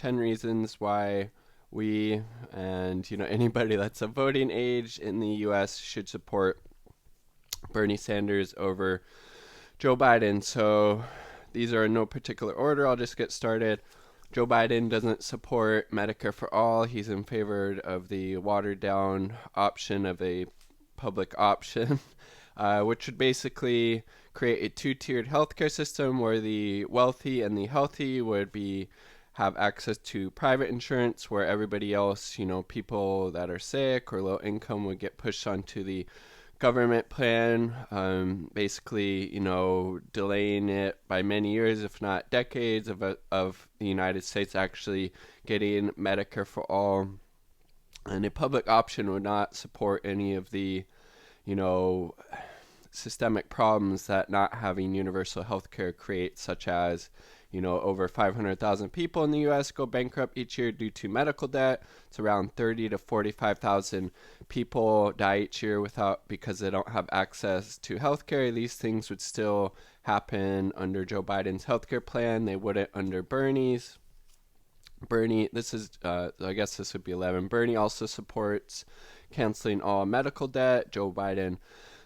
10 reasons why we and anybody that's of voting age in the US should support Bernie Sanders over Joe Biden. So these are in no particular order. I'll just get started. Joe Biden doesn't support Medicare for all. He's in favor of the watered down option of a public option, which would basically create a two-tiered healthcare system where the wealthy and the healthy would be have access to private insurance, where everybody else, people that are sick or low income would get pushed onto the government plan, basically, delaying it by many years, if not decades, of the United States actually getting Medicare for all. And a public option would not support any of the, you know, systemic problems that not having universal health care creates, such as, over 500,000 people in the U.S. go bankrupt each year due to medical debt. It's around 30 to 45,000 people die each year because they don't have access to health care. These things would still happen under Joe Biden's healthcare plan. They wouldn't under Bernie's. This is, I guess this would be 11. Bernie also supports canceling all medical debt. Joe Biden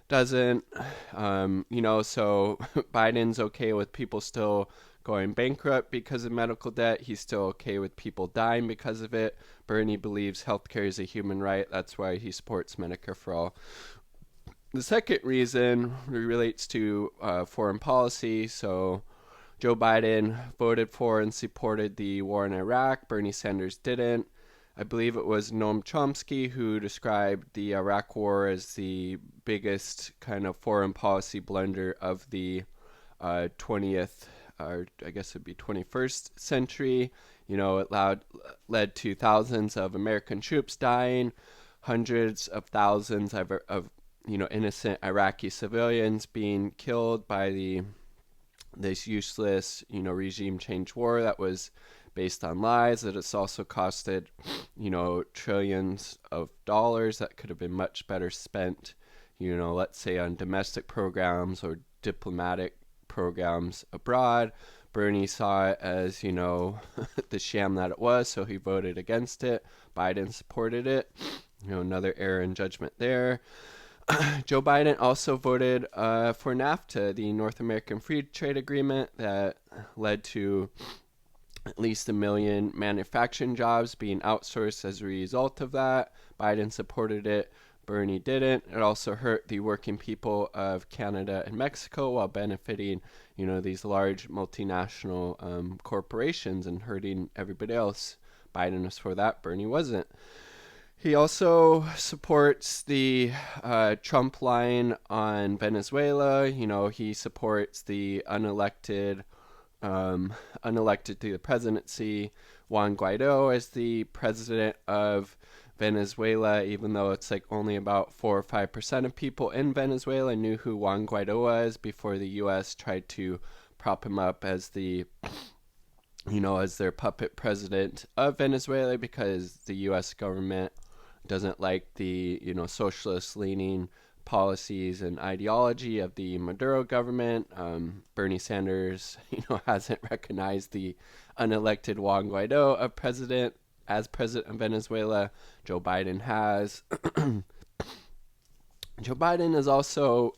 doesn't. So Biden's okay with people still going bankrupt because of medical debt. He's still okay with people dying because of it. Bernie believes healthcare is a human right. That's why he supports Medicare for all. The second reason relates to foreign policy. So Joe Biden voted for and supported the war in Iraq. Bernie Sanders didn't. I believe it was Noam Chomsky who described the Iraq War as the biggest kind of foreign policy blunder of the 20th, or I guess it'd be 21st century. It led to thousands of American troops dying, hundreds of thousands of innocent Iraqi civilians being killed by this useless, regime change war that was based on lies, that it's also costed, trillions of dollars that could have been much better spent, let's say on domestic programs or diplomatic programs abroad. Bernie saw it as, the sham that it was, so he voted against it. Biden supported it. Another error in judgment there. Joe Biden also voted for NAFTA, the North American Free Trade Agreement that led to at least 1 million manufacturing jobs being outsourced as a result of that. Biden supported it. Bernie didn't. It also hurt the working people of Canada and Mexico while benefiting, these large multinational corporations and hurting everybody else. Biden was for that. Bernie wasn't. He also supports the Trump line on Venezuela. He supports the unelected to the presidency Juan Guaido as the president of Venezuela, even though it's like only about 4 or 5% of people in Venezuela knew who Juan Guaido was before the U.S. tried to prop him up as as their puppet president of Venezuela, because the U.S. government doesn't like the, socialist leaning policies and ideology of the Maduro government. Bernie Sanders, hasn't recognized the unelected Juan Guaido as president of Venezuela. Joe Biden has. Joe Biden has also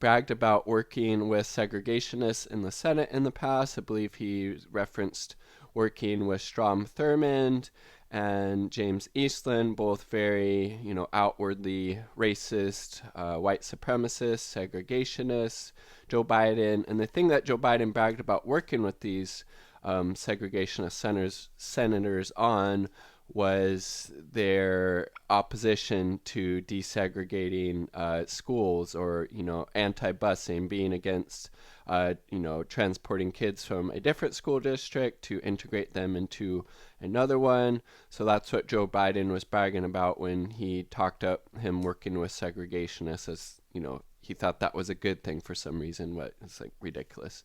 bragged about working with segregationists in the Senate in the past. I believe he referenced working with Strom Thurmond and James Eastland, both very, outwardly racist, white supremacists, segregationists. Joe Biden, and the thing that Joe Biden bragged about working with these segregationist senators on was their opposition to desegregating schools, or anti-busing, being against transporting kids from a different school district to integrate them into another one. So that's what Joe Biden was bragging about when he talked up him working with segregationists, as he thought that was a good thing for some reason, but it's like ridiculous.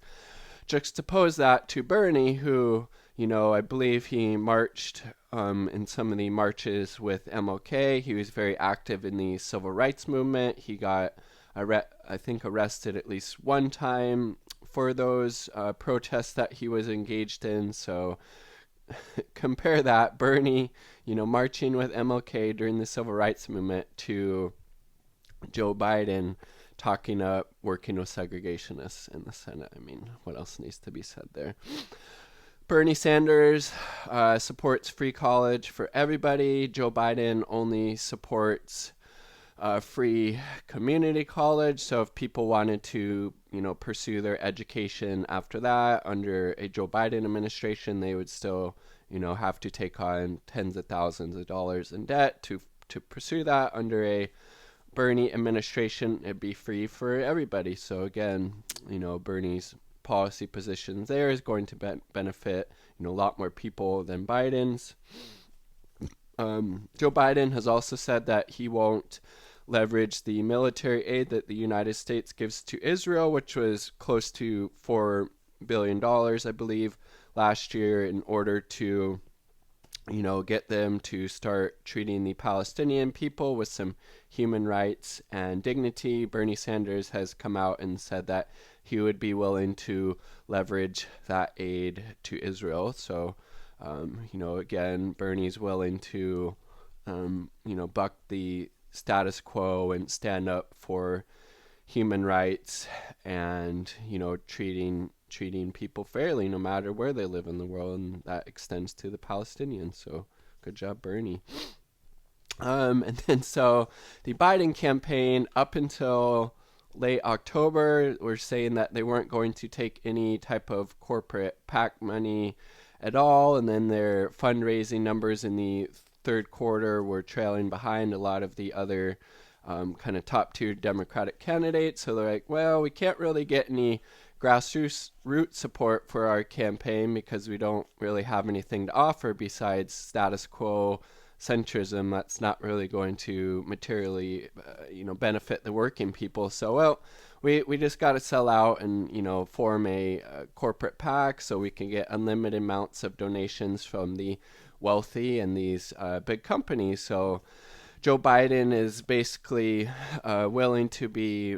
Juxtapose that to Bernie, who, I believe he marched in some of the marches with MLK. He was very active in the civil rights movement. He got, I think, arrested at least one time for those protests that he was engaged in. So compare that, Bernie, marching with MLK during the civil rights movement, to Joe Biden talking up working with segregationists in the Senate. I mean, what else needs to be said there? Bernie Sanders supports free college for everybody. Joe Biden only supports free community college. So if people wanted to, pursue their education after that under a Joe Biden administration, they would still, have to take on tens of thousands of dollars in debt to pursue that. Under a Bernie administration, it'd be free for everybody. So again, Bernie's policy positions there is going to benefit, a lot more people than Biden's. Joe Biden has also said that he won't leverage the military aid that the United States gives to Israel, which was close to $4 billion, I believe, last year, in order to, get them to start treating the Palestinian people with some human rights and dignity. Bernie Sanders has come out and said that he would be willing to leverage that aid to Israel. So, again, Bernie's willing to, buck the status quo and stand up for human rights and, treating people fairly no matter where they live in the world, and that extends to the Palestinians. So good job, Bernie. And then so the Biden campaign, up until late October, were saying that they weren't going to take any type of corporate PAC money at all, and then their fundraising numbers in the third quarter were trailing behind a lot of the other kind of top tier Democratic candidates. So they're like, well, we can't really get any grassroots support for our campaign because we don't really have anything to offer besides status quo centrism that's not really going to materially, benefit the working people. So, well, we just got to sell out and, form a corporate PAC so we can get unlimited amounts of donations from the wealthy and these big companies. So Joe Biden is basically willing to be,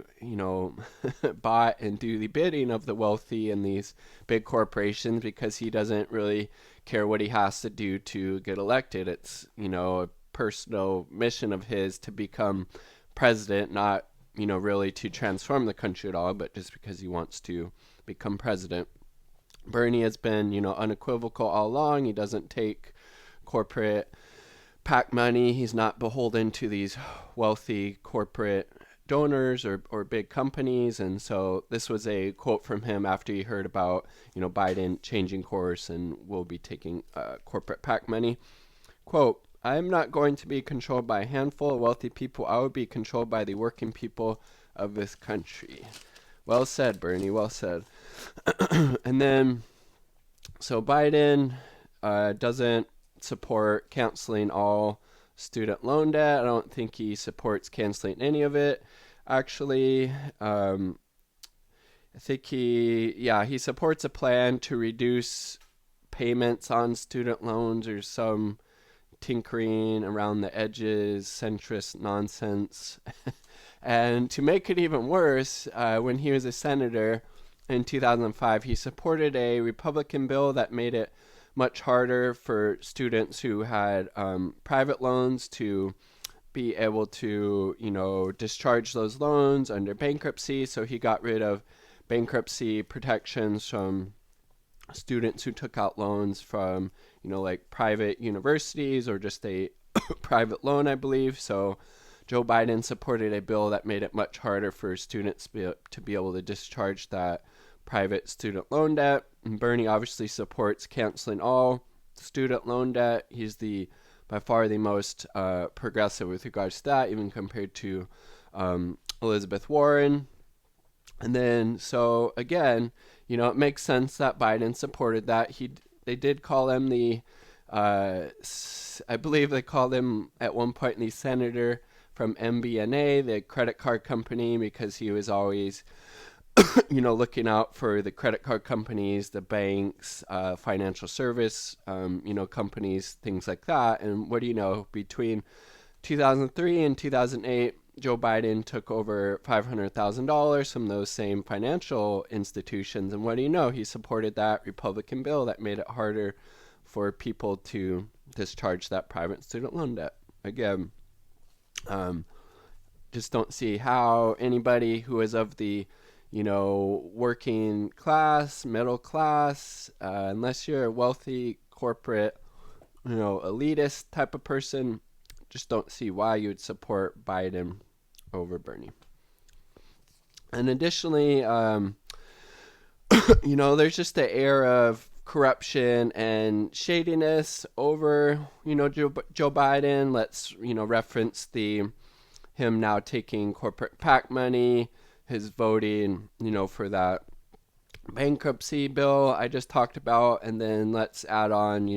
bought and do the bidding of the wealthy and these big corporations because he doesn't really care what he has to do to get elected. It's, a personal mission of his to become president, not, really to transform the country at all, but just because he wants to become president. Bernie has been, unequivocal all along. He doesn't take corporate PAC money. He's not beholden to these wealthy corporate donors or big companies. And so this was a quote from him after he heard about, Biden changing course and will be taking corporate PAC money. Quote, "I'm not going to be controlled by a handful of wealthy people. I will be controlled by the working people of this country." Well said, Bernie. Well said. And then, so Biden doesn't support canceling all student loan debt. I don't think he supports canceling any of it. Actually, I think he supports a plan to reduce payments on student loans or some tinkering around the edges, centrist nonsense. And to make it even worse, when he was a senator in 2005, he supported a Republican bill that made it much harder for students who had private loans to be able to, discharge those loans under bankruptcy. So he got rid of bankruptcy protections from students who took out loans from, like private universities or just a private loan, I believe. So Joe Biden supported a bill that made it much harder for students to be able to discharge that private student loan debt. And Bernie obviously supports canceling all student loan debt. He's by far the most progressive with regards to that, even compared to Elizabeth Warren. And then, so again, it makes sense that Biden supported that. They did call him I believe they called him at one point the senator from MBNA, the credit card company, because he was always looking out for the credit card companies, the banks, financial service, companies, things like that. And what do you know? Between 2003 and 2008, Joe Biden took over $500,000 from those same financial institutions. And what do you know? He supported that Republican bill that made it harder for people to discharge that private student loan debt. Again, just don't see how anybody who is of the working class, middle class, unless you're a wealthy corporate, elitist type of person, just don't see why you'd support Biden over Bernie. And additionally, there's just the air of corruption and shadiness over, Joe Biden. Let's, reference him now taking corporate PAC money, his voting, for that bankruptcy bill I just talked about, and then let's add on,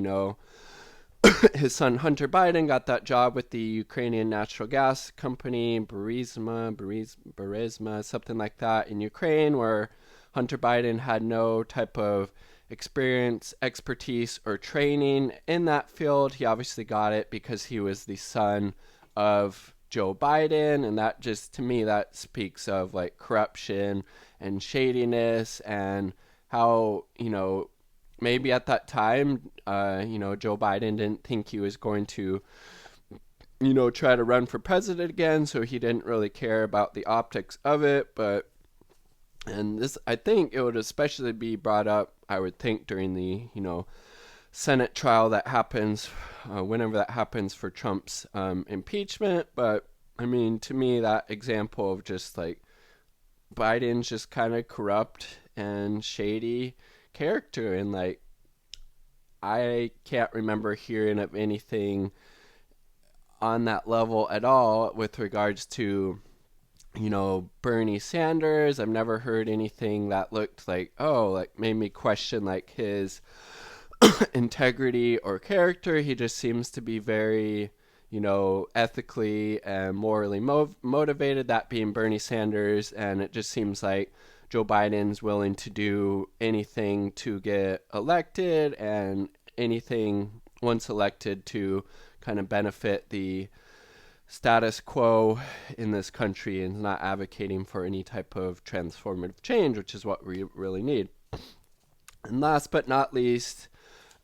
his son Hunter Biden got that job with the Ukrainian natural gas company, Burisma, something like that in Ukraine, where Hunter Biden had no type of experience, expertise, or training in that field. He obviously got it because he was the son of Joe Biden, and that just, to me, that speaks of like corruption and shadiness, and how, maybe at that time, Joe Biden didn't think he was going to, try to run for president again, so he didn't really care about the optics of it. And this, I think it would especially be brought up, I would think, during the, Senate trial that happens, whenever that happens for Trump's impeachment. But, I mean, to me, that example of just like Biden's just kind of corrupt and shady character, and like I can't remember hearing of anything on that level at all with regards to Bernie Sanders. I've never heard anything that looked like made me question like his integrity or character. He just seems to be very ethically and morally motivated, that being Bernie Sanders, and it just seems like Joe Biden's willing to do anything to get elected, and anything once elected to kind of benefit the status quo in this country, and not advocating for any type of transformative change, which is what we really need. And last but not least,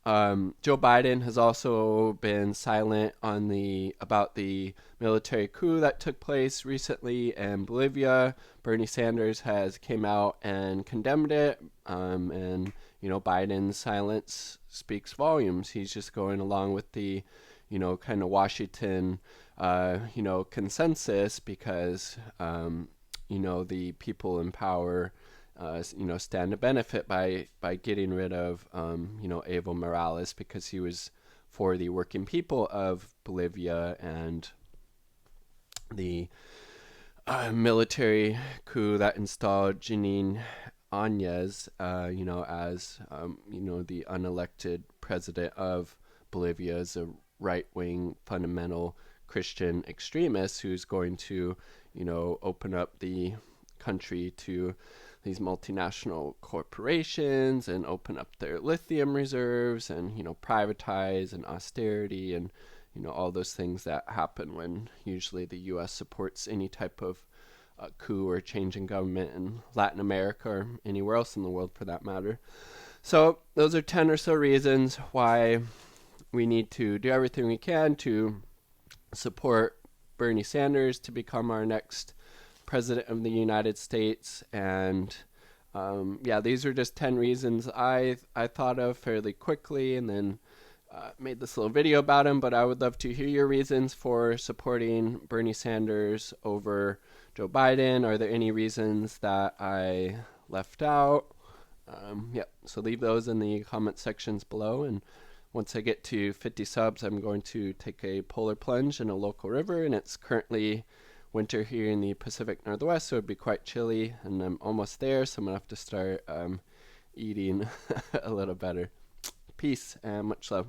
Joe Biden has also been silent about the military coup that took place recently in Bolivia. Bernie Sanders has came out and condemned it, and Biden's silence speaks volumes. He's just going along with the kind of Washington consensus, because the people in power stand to benefit by getting rid of Evo Morales, because he was for the working people of Bolivia, and the military coup that installed Jeanine Áñez, as the unelected president of Bolivia, is a right-wing fundamental Christian extremist who's going to open up the country to these multinational corporations, and open up their lithium reserves, and privatize, and austerity, and all those things that happen when usually the U.S. supports any type of coup or change in government in Latin America, or anywhere else in the world for that matter. So those are 10 or so reasons why we need to do everything we can to support Bernie Sanders to become our next president of the United States. And these are just 10 reasons I thought of fairly quickly, and then made this little video about him. But I would love to hear your reasons for supporting Bernie Sanders over Joe Biden. Are there any reasons that I left out? So leave those in the comment sections below, and once I get to 50 subs, I'm going to take a polar plunge in a local river, and it's currently winter here in the Pacific Northwest, so it'd be quite chilly, and I'm almost there, so I'm going to have to start eating a little better. Peace and much love.